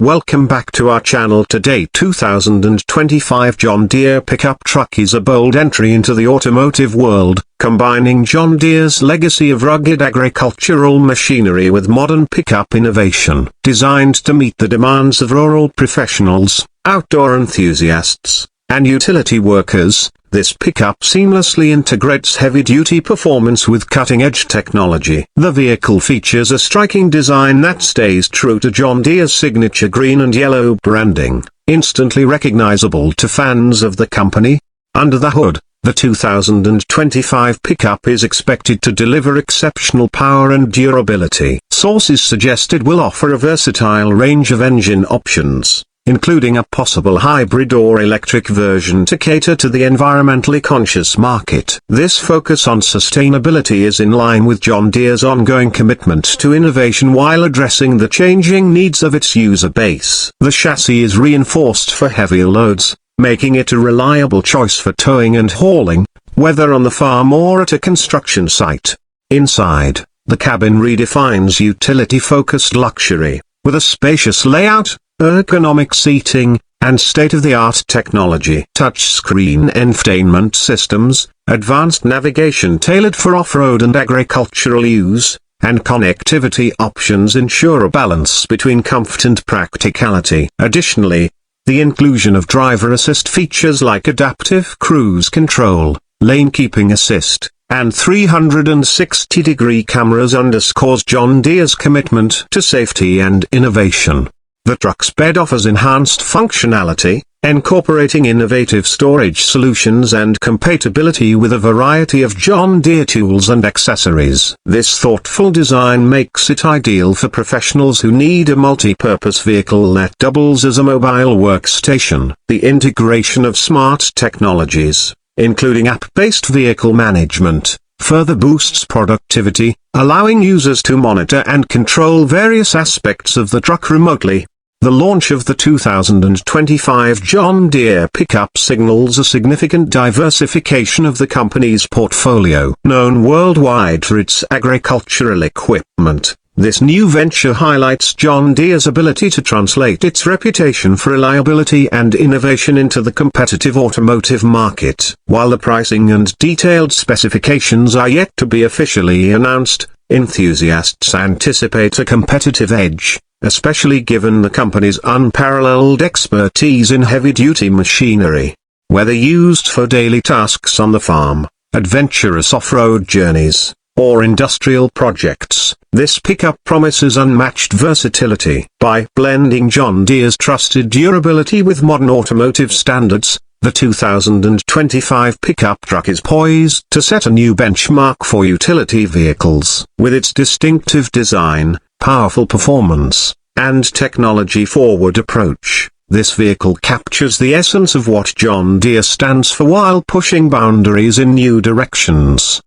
Welcome back to our channel. Today 2025 John Deere pickup truck is a bold entry into the automotive world, combining John Deere's legacy of rugged agricultural machinery with modern pickup innovation. Designed to meet the demands of rural professionals, outdoor enthusiasts, and utility workers, this pickup seamlessly integrates heavy-duty performance with cutting-edge technology. The vehicle features a striking design that stays true to John Deere's signature green and yellow branding, instantly recognizable to fans of the company. Under the hood, the 2025 pickup is expected to deliver exceptional power and durability. Sources suggest it will offer a versatile range of engine options, including a possible hybrid or electric version to cater to the environmentally conscious market. This focus on sustainability is in line with John Deere's ongoing commitment to innovation while addressing the changing needs of its user base. The chassis is reinforced for heavier loads, making it a reliable choice for towing and hauling, whether on the farm or at a construction site. Inside, the cabin redefines utility-focused luxury, with a spacious layout, ergonomic seating, and state-of-the-art technology. Touchscreen infotainment systems, advanced navigation tailored for off-road and agricultural use, and connectivity options ensure a balance between comfort and practicality. Additionally, the inclusion of driver assist features like adaptive cruise control, lane keeping assist, and 360-degree cameras underscores John Deere's commitment to safety and innovation. The truck's bed offers enhanced functionality, incorporating innovative storage solutions and compatibility with a variety of John Deere tools and accessories. This thoughtful design makes it ideal for professionals who need a multi-purpose vehicle that doubles as a mobile workstation. The integration of smart technologies, including app-based vehicle management, further boosts productivity, allowing users to monitor and control various aspects of the truck remotely. The launch of the 2025 John Deere pickup signals a significant diversification of the company's portfolio. Known worldwide for its agricultural equipment, this new venture highlights John Deere's ability to translate its reputation for reliability and innovation into the competitive automotive market. While the pricing and detailed specifications are yet to be officially announced, enthusiasts anticipate a competitive edge, especially given the company's unparalleled expertise in heavy-duty machinery. Whether used for daily tasks on the farm, adventurous off-road journeys, or industrial projects, this pickup promises unmatched versatility. By blending John Deere's trusted durability with modern automotive standards, the 2025 pickup truck is poised to set a new benchmark for utility vehicles. With its distinctive design, powerful performance, and technology-forward approach, this vehicle captures the essence of what John Deere stands for while pushing boundaries in new directions.